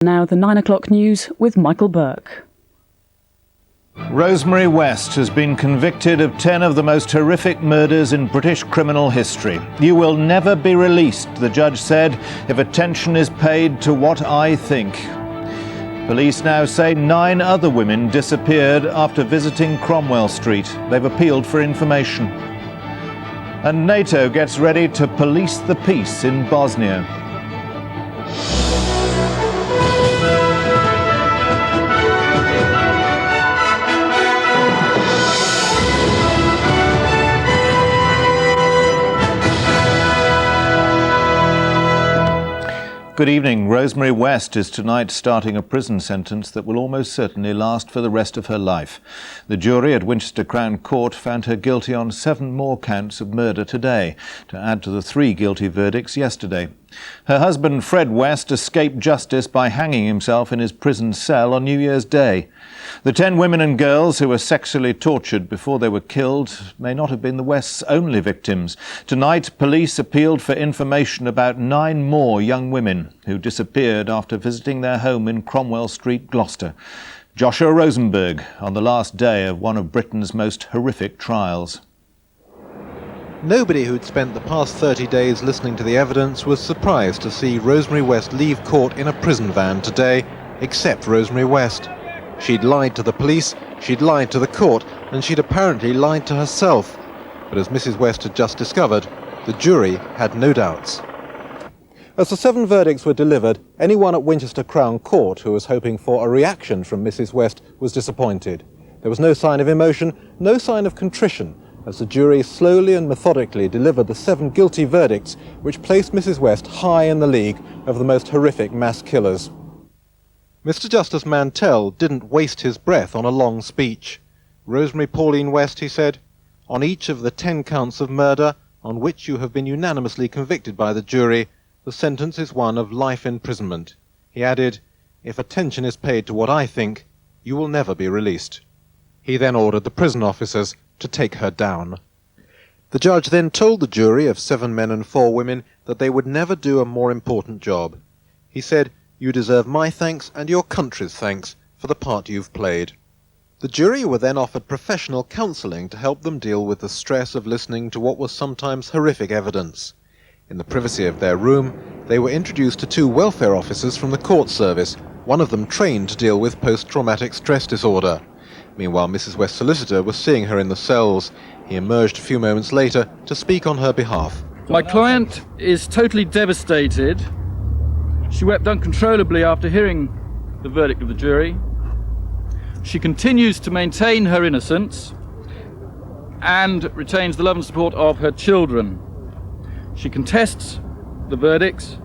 Now the 9 o'clock news with Michael Burke. Rosemary West has been convicted of 10 of the most horrific murders in British criminal history. You will never be released, the judge said, if attention is paid to what I think. Police now say 9 other women disappeared after visiting Cromwell Street. They've appealed for information. And NATO gets ready to police the peace in Bosnia. Good evening. Rosemary West is tonight starting a prison sentence that will almost certainly last for the rest of her life. The jury at Winchester Crown Court found her guilty on 7 more counts of murder today, to add to the 3 guilty verdicts yesterday. Her husband, Fred West, escaped justice by hanging himself in his prison cell on New Year's Day. The 10 women and girls who were sexually tortured before they were killed may not have been the West's only victims. Tonight, police appealed for information about 9 more young women who disappeared after visiting their home in Cromwell Street, Gloucester. Joshua Rosenberg on the last day of one of Britain's most horrific trials. Nobody who'd spent the past 30 days listening to the evidence was surprised to see Rosemary West leave court in a prison van today, except Rosemary West. She'd lied to the police, she'd lied to the court, and she'd apparently lied to herself. But as Mrs. West had just discovered, the jury had no doubts. As the 7 verdicts were delivered, anyone at Winchester Crown Court who was hoping for a reaction from Mrs. West was disappointed. There was no sign of emotion, no sign of contrition, as the jury slowly and methodically delivered the 7 guilty verdicts which placed Mrs. West high in the league of the most horrific mass killers. Mr. Justice Mantell didn't waste his breath on a long speech. Rosemary Pauline West, he said, on each of the 10 counts of murder on which you have been unanimously convicted by the jury, the sentence is one of life imprisonment. He added, if attention is paid to what I think, you will never be released. He then ordered the prison officers to take her down. The judge then told the jury of 7 men and 4 women that they would never do a more important job. He said, you deserve my thanks and your country's thanks for the part you've played. The jury were then offered professional counselling to help them deal with the stress of listening to what was sometimes horrific evidence. In the privacy of their room, they were introduced to 2 welfare officers from the court service, one of them trained to deal with post-traumatic stress disorder. Meanwhile, Mrs. West's solicitor was seeing her in the cells. He emerged a few moments later to speak on her behalf. My client is totally devastated. She wept uncontrollably after hearing the verdict of the jury. She continues to maintain her innocence and retains the love and support of her children. She contests the verdicts,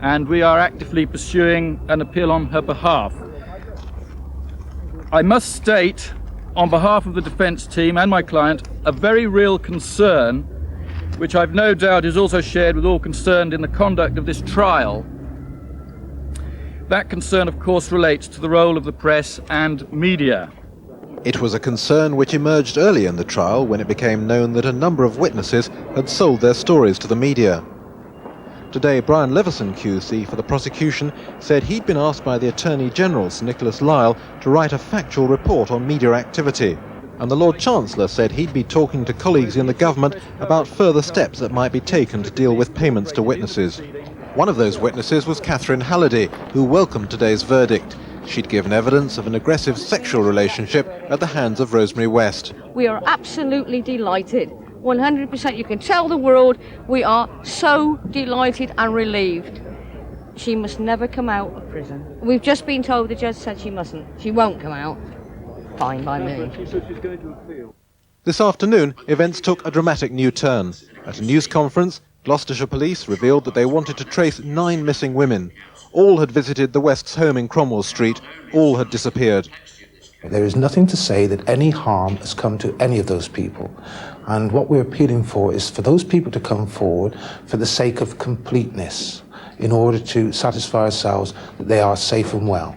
and we are actively pursuing an appeal on her behalf. I must state, on behalf of the defence team and my client, a very real concern, which I've no doubt is also shared with all concerned in the conduct of this trial. That concern, of course, relates to the role of the press and media. It was a concern which emerged early in the trial when it became known that a number of witnesses had sold their stories to the media. Today, Brian Leveson QC for the prosecution said he'd been asked by the Attorney General, Sir Nicholas Lisle, to write a factual report on media activity. And the Lord Chancellor said he'd be talking to colleagues in the government about further steps that might be taken to deal with payments to witnesses. One of those witnesses was Catherine Halliday, who welcomed today's verdict. She'd given evidence of an aggressive sexual relationship at the hands of Rosemary West. We are absolutely delighted. 100%. You can tell the world we are so delighted and relieved. She must never come out of prison. We've just been told the judge said she mustn't. She won't come out. Fine by me. She said she's going to appeal. This afternoon, events took a dramatic new turn. At a news conference, Gloucestershire Police revealed that they wanted to trace 9 missing women. All had visited the West's home in Cromwell Street. All had disappeared. There is nothing to say that any harm has come to any of those people. And what we're appealing for is for those people to come forward for the sake of completeness, in order to satisfy ourselves that they are safe and well.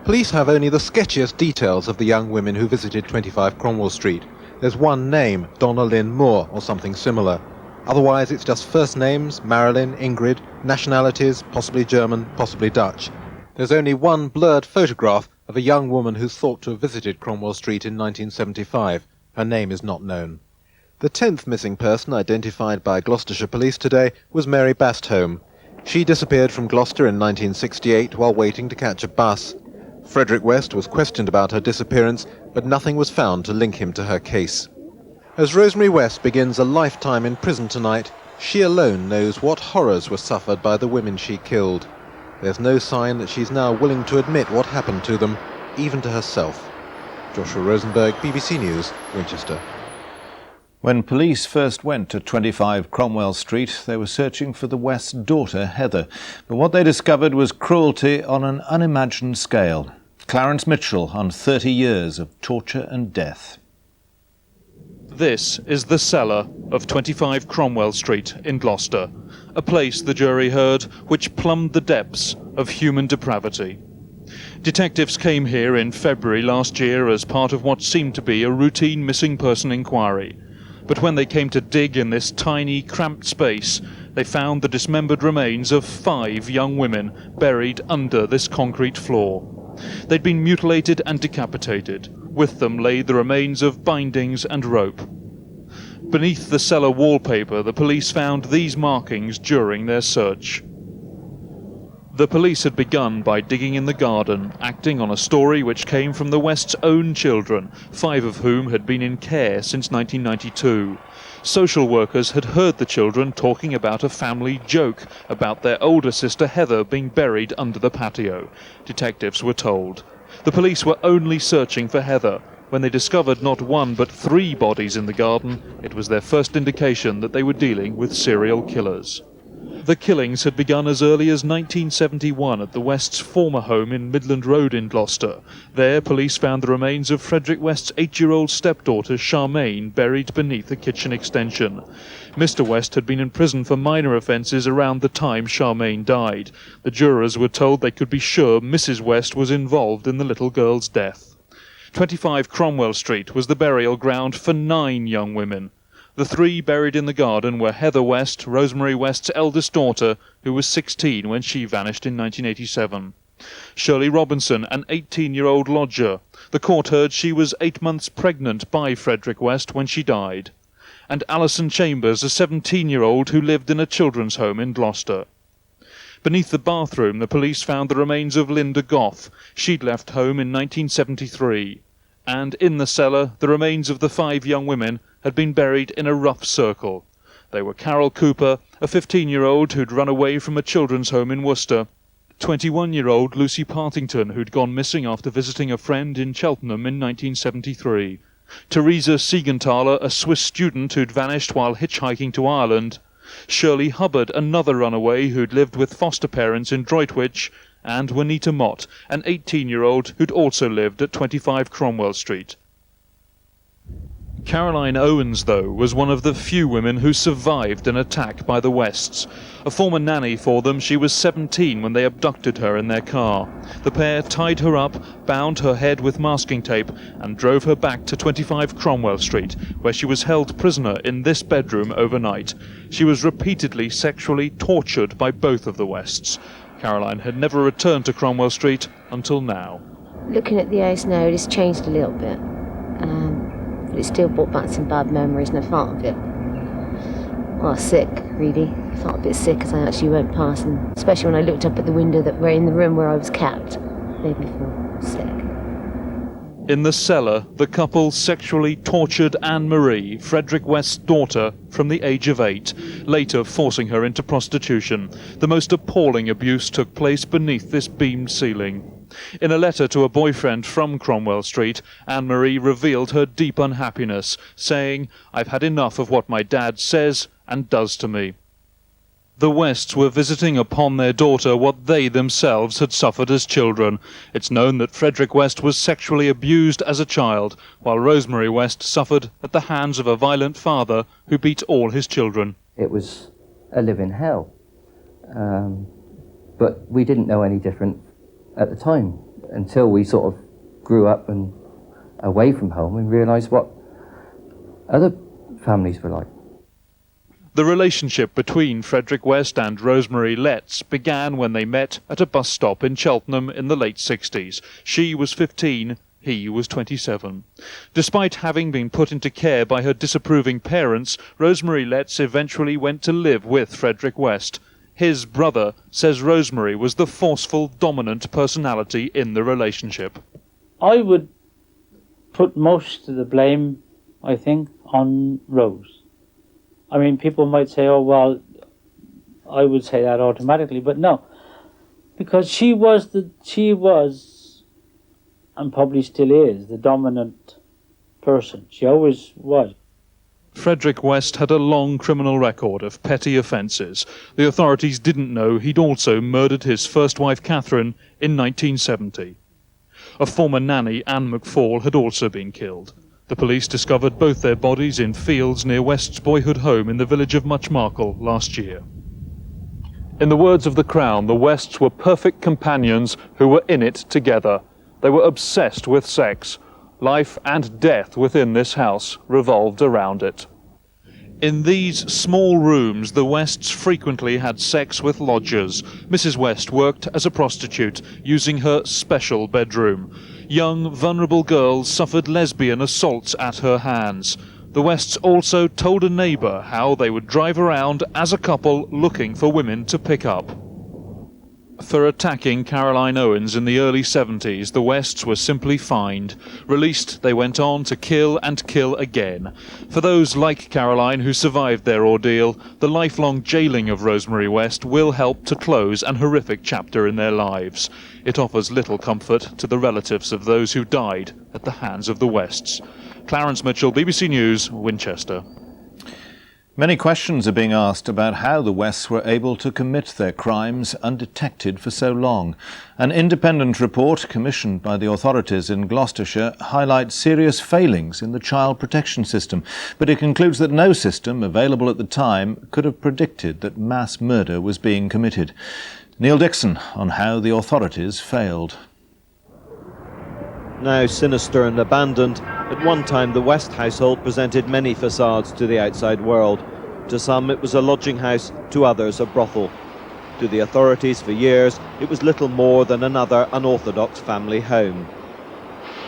Police have only the sketchiest details of the young women who visited 25 Cromwell Street. There's one name, Donna Lynn Moore, or something similar. Otherwise, it's just first names, Marilyn, Ingrid, nationalities, possibly German, possibly Dutch. There's only one blurred photograph of a young woman who's thought to have visited Cromwell Street in 1975. Her name is not known. The 10th missing person identified by Gloucestershire Police today was Mary Bastholme. She disappeared from Gloucester in 1968 while waiting to catch a bus. Frederick West was questioned about her disappearance, but nothing was found to link him to her case. As Rosemary West begins a lifetime in prison tonight, she alone knows what horrors were suffered by the women she killed. There's no sign that she's now willing to admit what happened to them, even to herself. Joshua Rosenberg, BBC News, Winchester. When police first went to 25 Cromwell Street, they were searching for the West's daughter, Heather. But what they discovered was cruelty on an unimagined scale. Clarence Mitchell on 30 years of torture and death. This is the cellar of 25 Cromwell Street in Gloucester, a place, the jury heard, which plumbed the depths of human depravity. Detectives came here in February last year as part of what seemed to be a routine missing person inquiry. But when they came to dig in this tiny, cramped space, they found the dismembered remains of 5 young women buried under this concrete floor. They'd been mutilated and decapitated. With them lay the remains of bindings and rope. Beneath the cellar wallpaper, the police found these markings during their search. The police had begun by digging in the garden, acting on a story which came from the West's own children, 5 of whom had been in care since 1992. Social workers had heard the children talking about a family joke about their older sister Heather being buried under the patio. Detectives were told. The police were only searching for Heather. When they discovered not 1 but 3 bodies in the garden, it was their first indication that they were dealing with serial killers. The killings had begun as early as 1971 at the West's former home in Midland Road in Gloucester. There, police found the remains of Frederick West's 8-year-old stepdaughter Charmaine buried beneath a kitchen extension. Mr. West had been in prison for minor offences around the time Charmaine died. The jurors were told they could be sure Mrs. West was involved in the little girl's death. 25 Cromwell Street was the burial ground for 9 young women. The 3 buried in the garden were Heather West, Rosemary West's eldest daughter, who was 16 when she vanished in 1987. Shirley Robinson, an 18-year-old lodger. The court heard she was 8 months pregnant by Frederick West when she died. And Alison Chambers, a 17-year-old who lived in a children's home in Gloucester. Beneath the bathroom, the police found the remains of Linda Goff. She'd left home in 1973. And in the cellar, the remains of the 5 young women had been buried in a rough circle. They were Carol Cooper, a 15-year-old who'd run away from a children's home in Worcester, 21-year-old Lucy Partington, who'd gone missing after visiting a friend in Cheltenham in 1973, Teresa Siegenthaler, a Swiss student who'd vanished while hitchhiking to Ireland, Shirley Hubbard, another runaway who'd lived with foster parents in Droitwich, and Juanita Mott, an 18-year-old who'd also lived at 25 Cromwell Street. Caroline Owens, though, was one of the few women who survived an attack by the Wests. A former nanny for them, she was 17 when they abducted her in their car. The pair tied her up, bound her head with masking tape, and drove her back to 25 Cromwell Street, where she was held prisoner in this bedroom overnight. She was repeatedly sexually tortured by both of the Wests. Caroline had never returned to Cromwell Street until now. Looking at the house now, it's changed a little bit. But it still brought back some bad memories, and I felt a bit, well, sick, really. I felt a bit sick as I actually went past, and especially when I looked up at the window that were in the room where I was kept. It made me feel sick. In the cellar, the couple sexually tortured Anne-Marie, Frederick West's daughter, from the age of 8, later forcing her into prostitution. The most appalling abuse took place beneath this beamed ceiling. In a letter to a boyfriend from Cromwell Street, Anne-Marie revealed her deep unhappiness, saying, "I've had enough of what my dad says and does to me." The Wests were visiting upon their daughter what they themselves had suffered as children. It's known that Frederick West was sexually abused as a child, while Rosemary West suffered at the hands of a violent father who beat all his children. It was a living hell. But we didn't know any different at the time, until we sort of grew up and away from home and realised what other families were like. The relationship between Frederick West and Rosemary Letts began when they met at a bus stop in Cheltenham in the late 60s. She was 15, he was 27. Despite having been put into care by her disapproving parents, Rosemary Letts eventually went to live with Frederick West. His brother says Rosemary was the forceful, dominant personality in the relationship. I would put most of the blame, I think, on Rose. I mean, people might say, oh, well, I would say that automatically, but no. Because she was, and probably still is, the dominant person. She always was. Frederick West had a long criminal record of petty offences. The authorities didn't know he'd also murdered his first wife, Catherine, in 1970. A former nanny, Anne McFall, had also been killed. The police discovered both their bodies in fields near West's boyhood home in the village of Muchmarkel last year. In the words of the Crown, the Wests were perfect companions who were in it together. They were obsessed with sex. Life and death within this house revolved around it. In these small rooms, the Wests frequently had sex with lodgers. Mrs. West worked as a prostitute, using her special bedroom. Young, vulnerable girls suffered lesbian assaults at her hands. The Wests also told a neighbour how they would drive around as a couple looking for women to pick up. For attacking Caroline Owens in the early 70s, the Wests were simply fined. Released, they went on to kill and kill again. For those like Caroline who survived their ordeal, the lifelong jailing of Rosemary West will help to close an horrific chapter in their lives. It offers little comfort to the relatives of those who died at the hands of the Wests. Clarence Mitchell, BBC News, Winchester. Many questions are being asked about how the Wests were able to commit their crimes undetected for so long. An independent report commissioned by the authorities in Gloucestershire highlights serious failings in the child protection system, but it concludes that no system available at the time could have predicted that mass murder was being committed. Neil Dixon on how the authorities failed. Now sinister and abandoned, at one time the West household presented many facades to the outside world. To some it was a lodging house, to others a brothel. To the authorities for years it was little more than another unorthodox family home.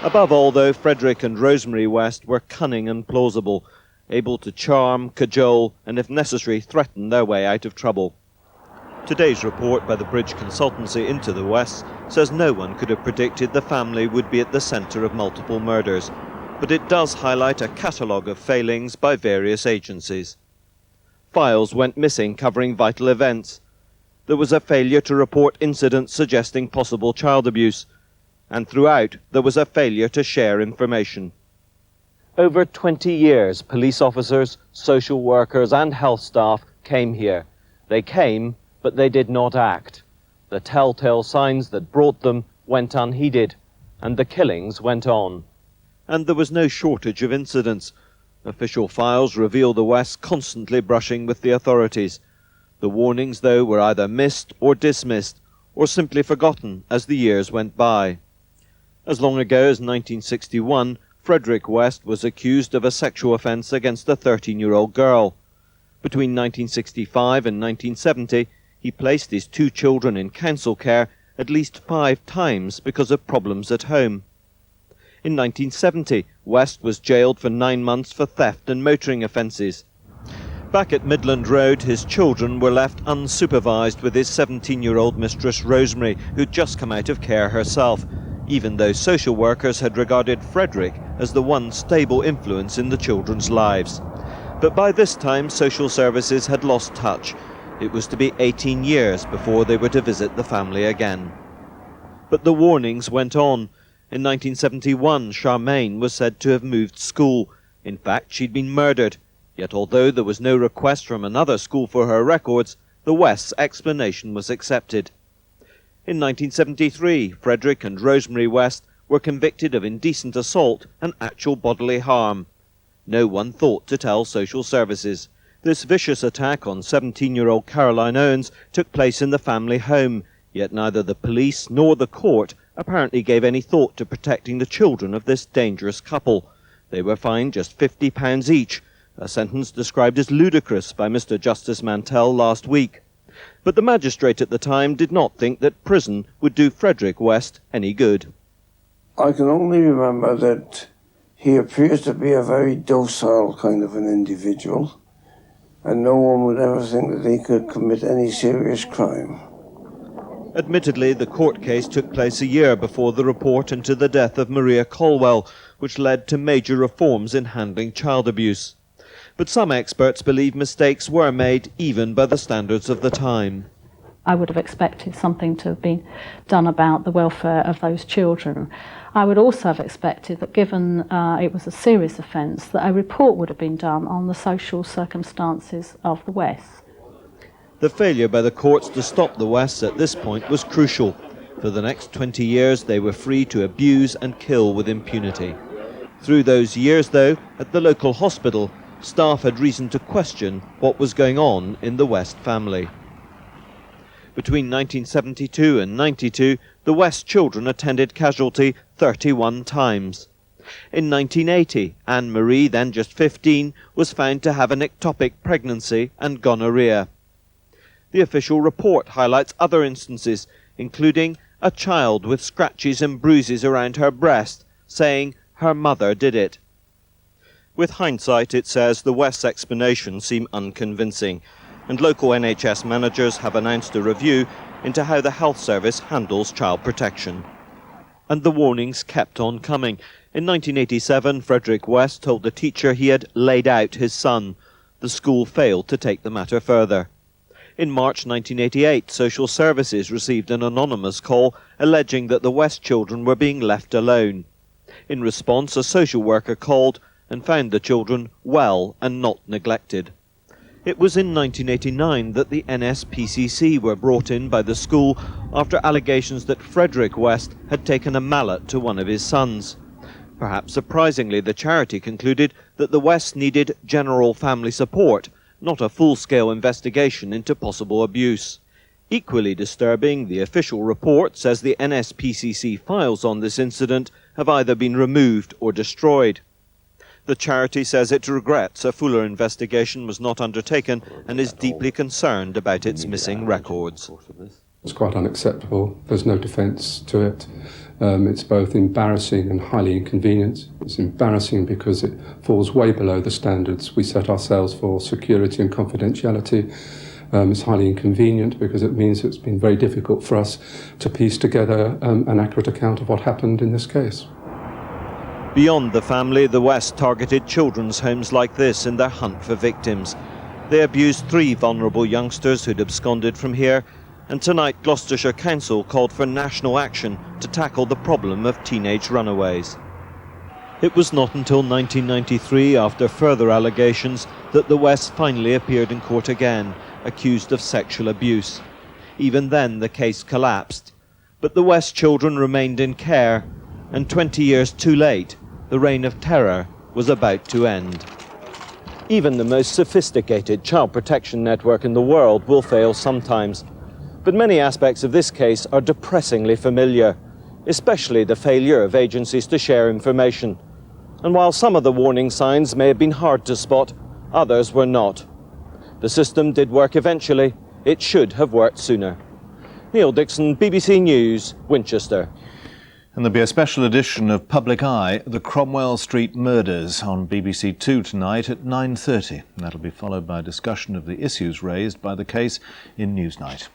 Above all though, Frederick and Rosemary West were cunning and plausible, able to charm, cajole and if necessary threaten their way out of trouble. Today's report by the Bridge Consultancy into the West says no one could have predicted the family would be at the centre of multiple murders, but it does highlight a catalogue of failings by various agencies. Files went missing covering vital events. There was a failure to report incidents suggesting possible child abuse, and throughout there was a failure to share information. Over 20 years, police officers, social workers and health staff came here. They came, but they did not act. The telltale signs that brought them went unheeded, and the killings went on. And there was no shortage of incidents. Official files reveal the West constantly brushing with the authorities. The warnings, though, were either missed or dismissed, or simply forgotten as the years went by. As long ago as 1961, Frederick West was accused of a sexual offence against a 13-year-old girl. Between 1965 and 1970, he placed his 2 children in council care at least 5 times because of problems at home. In 1970, West was jailed for 9 months for theft and motoring offences. Back at Midland Road, his children were left unsupervised with his 17-year-old mistress Rosemary, who'd just come out of care herself, even though social workers had regarded Frederick as the one stable influence in the children's lives. But by this time, social services had lost touch. It was to be 18 years before they were to visit the family again. But the warnings went on. In 1971, Charmaine was said to have moved school. In fact, she'd been murdered. Yet although there was no request from another school for her records, the West's explanation was accepted. In 1973, Frederick and Rosemary West were convicted of indecent assault and actual bodily harm. No one thought to tell social services. This vicious attack on 17-year-old Caroline Owens took place in the family home, yet neither the police nor the court apparently gave any thought to protecting the children of this dangerous couple. They were fined just £50 each, a sentence described as ludicrous by Mr. Justice Mantell last week. But the magistrate at the time did not think that prison would do Frederick West any good. I can only remember that he appears to be a very docile kind of an individual, and no one would ever think that he could commit any serious crime. Admittedly, the court case took place a year before the report into the death of Maria Colwell, which led to major reforms in handling child abuse. But some experts believe mistakes were made even by the standards of the time. I would have expected something to have been done about the welfare of those children. I would also have expected that, given it was a serious offence, that a report would have been done on the social circumstances of the West. The failure by the courts to stop the Wests at this point was crucial. For the next 20 years they were free to abuse and kill with impunity. Through those years, though, at the local hospital, staff had reason to question what was going on in the West family. Between 1972 and 92, the West children attended casualty 31 times. In 1980, Anne-Marie, then just 15, was found to have an ectopic pregnancy and gonorrhea. The official report highlights other instances, including a child with scratches and bruises around her breast, saying her mother did it. With hindsight, it says the West's explanations seem unconvincing, and local NHS managers have announced a review into how the health service handles child protection. And the warnings kept on coming. In 1987, Frederick West told the teacher he had laid out his son. The school failed to take the matter further. In March 1988, social services received an anonymous call alleging that the West children were being left alone. In response, a social worker called and found the children well and not neglected. It was in 1989 that the NSPCC were brought in by the school after allegations that Frederick West had taken a mallet to one of his sons. Perhaps surprisingly, the charity concluded that the Wests needed general family support, not a full-scale investigation into possible abuse. Equally disturbing, the official report says the NSPCC files on this incident have either been removed or destroyed. The charity says it regrets a fuller investigation was not undertaken and is deeply concerned about its missing records. It's quite unacceptable. There's no defence to it. It's both embarrassing and highly inconvenient. It's embarrassing because it falls way below the standards we set ourselves for security and confidentiality. It's highly inconvenient because it means it's been very difficult for us to piece together an accurate account of what happened in this case. Beyond the family, the West targeted children's homes like this in their hunt for victims. They abused 3 vulnerable youngsters who'd absconded from here, and tonight Gloucestershire Council called for national action to tackle the problem of teenage runaways. It was not until 1993, after further allegations, that the West finally appeared in court again, accused of sexual abuse. Even then the case collapsed, but the West children remained in care, and 20 years too late, the reign of terror was about to end. Even the most sophisticated child protection network in the world will fail sometimes. But many aspects of this case are depressingly familiar, especially the failure of agencies to share information. And while some of the warning signs may have been hard to spot, others were not. The system did work eventually. It should have worked sooner. Neil Dixon, BBC News, Winchester. And there'll be a special edition of Public Eye, The Cromwell Street Murders, on BBC2 tonight at 9:30. That'll be followed by a discussion of the issues raised by the case in Newsnight.